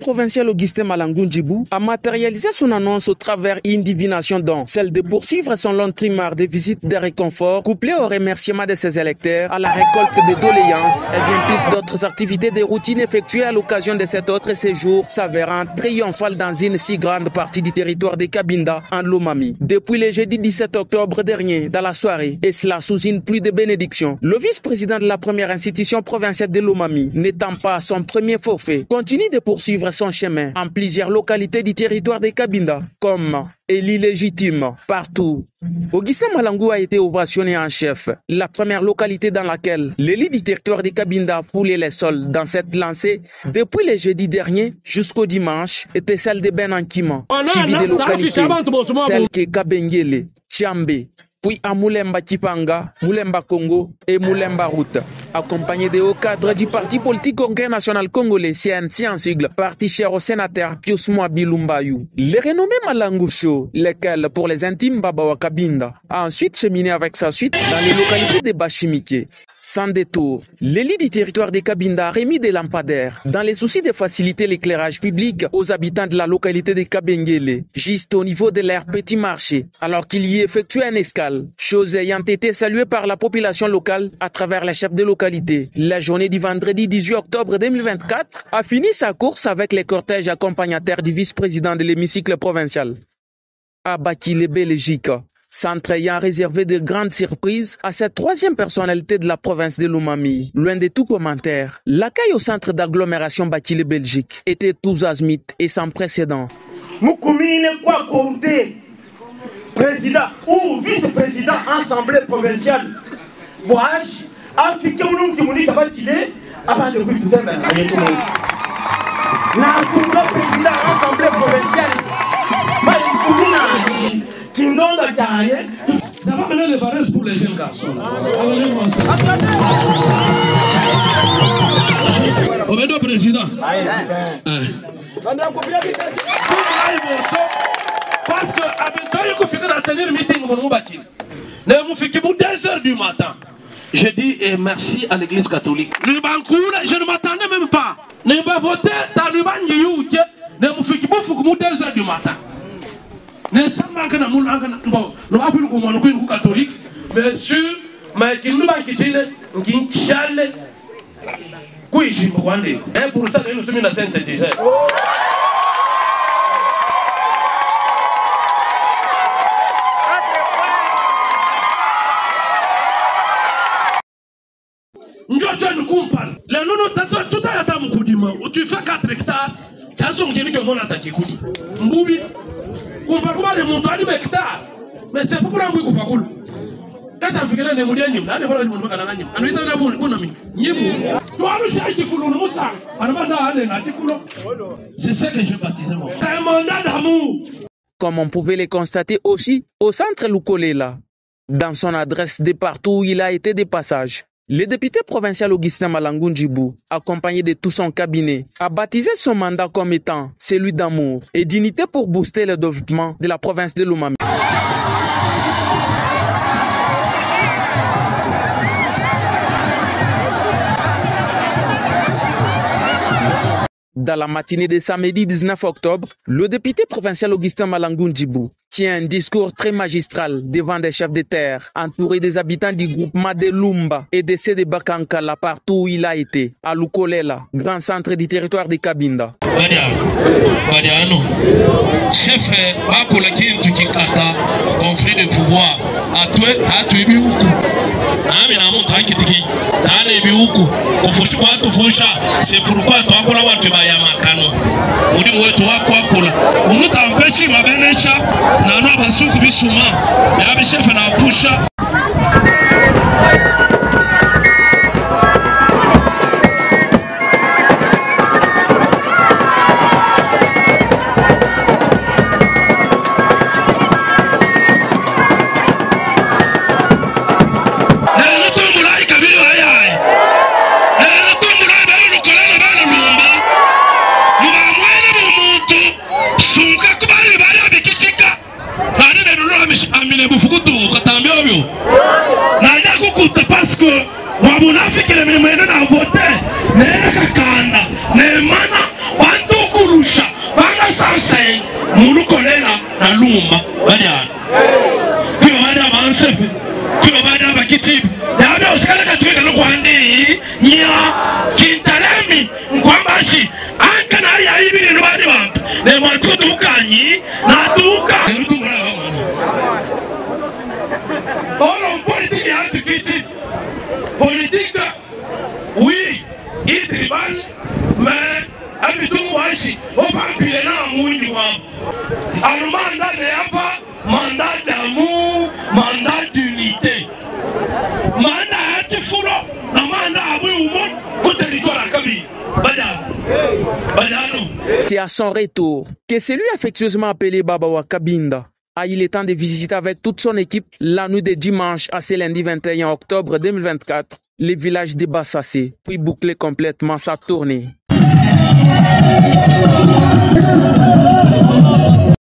provincial Augustin Malangu Ndjibou a matérialisé son annonce au travers une divination dont celle de poursuivre son long trimestre de visites de réconfort, couplé au remerciement de ses électeurs, à la récolte de doléances et bien plus d'autres activités de routine effectuées à l'occasion de cet autre séjour s'avérant triomphal dans une si grande partie du territoire de Cabinda en Lomami. Depuis le jeudi 17 octobre dernier, dans la soirée, et cela sous une pluie de bénédictions, le vice-président de la première institution provinciale de Lomami, n'étant pas son premier forfait, continue de poursuivre son chemin en plusieurs localités du territoire de Cabinda, comme élu légitime partout. Augustin Malangu a été ovationné en chef, la première localité dans laquelle l'élu du territoire de Cabinda a foulé les sols dans cette lancée depuis le jeudi dernier jusqu'au dimanche était celle de Benankima, suivi des localités telles que Kabengele, Tchambé, puis à Moulemba Kipanga, Moulemba Congo et Moulemba Route, accompagné des hauts cadres du parti politique Congrès national congolais, CNC en sigle, parti cher au sénateur Pius Mwabi Lumbayou. Les renommés Malangu Show, lesquels pour les intimes Babawa Kabinda, a ensuite cheminé avec sa suite dans les localités de Bachimike. Sans détour, l'élu du territoire de Cabinda a remis des lampadaires dans les soucis de faciliter l'éclairage public aux habitants de la localité de Kabengele, juste au niveau de leur petit marché, alors qu'il y effectuait un escale, chose ayant été saluée par la population locale à travers les chefs de localité. La journée du vendredi 18 octobre 2024 a fini sa course avec les cortèges accompagnateurs du vice-président de l'hémicycle provincial, Abakile Belgique. Centre ayant réservé de grandes surprises à cette troisième personnalité de la province de Lomami. Loin de tout commentaire, l'accueil au centre d'agglomération Bakile Belgique était tous azimuts et sans précédent. Moukoumine quoi coordé, président ou vice-président assemblée provinciale. Boage, Afrique ou qui mouni Bakile, avant de vous tout n'a président assemblée provinciale. Qui n'ont pas carrière. Ça va mener les varaises pour les jeunes garçons. Obedo président. Parce que avec toi, il faut tenir un meeting pour nous bâtir. Nous faisons 2h du matin. Je dis merci à l'église catholique. Je ne m'attendais même pas. Nous avons voté, nous avons 2h du matin. Ne samba kana mun angana bon no apil ko mon ko catholique mais sur mais qui nous banque tine qui chale kuishi mwande et pour ça nous tumina synthétiser njoto nous compal le nono tato tout à ta mukudima où tu fais 4 hectares tu as son qui nous mon attaquer kudi mbubi Kumpa de montagnes hectares, mais c'est pour un coup pour quand on fait que les moudens, on a pas le monde à la gagne. On est dans la bonne économie. Toi, le chien qui fout le mot ça, c'est ce que je baptise. C'est un mandat d'amour. Comme on pouvait le constater aussi au centre Lukolela, dans son adresse de partout où il a été de passage. Le député provincial Augustin Malangu Ndjibou, accompagné de tout son cabinet, a baptisé son mandat comme étant celui d'amour et d'unité pour booster le développement de la province de Lomami. Dans la matinée de samedi 19 octobre, le député provincial Augustin Malangu Ndjibou tient un discours très magistral devant des chefs de terre, entouré des habitants du groupement de Lumba et de ceux de Bakankala partout où il a été, à Lukolela, grand centre du territoire de Cabinda. Chef, Bakola Kintu Kikata, conflit de pouvoir, à toi, tu es beaucoup. C'est pourquoi toi, tu vas yamakano. On nous empêche ma benecha, n'a pas su que bisuma, mais chef na pusha. Parce que Wabunafiki le mwenendo na vote ne kakanda ne mana bantu kuru mulukolela na lumba banyana kuyo bana bansepe kuyo bana bakitibi nabe usikala katweka lokwandi nya kintalemi nkwambashi ankana ya ibiri nobadi bantu ne matutu kanyi na tuka lutumura bamana olo politique ya tukiti politique oui il tribal mais abitungu washi opampile na mwindi wabo alumanda ne hapa mandat d'amour mandat d'unité manda hati fulo na manda abui umon au territoire akabi badano. C'est à son retour que c'est lui affectueusement appelé Babawa Kabinda a eu le temps de visiter avec toute son équipe la nuit de dimanche à ce lundi 21 octobre 2024 le village de Bassassé, puis boucler complètement sa tournée.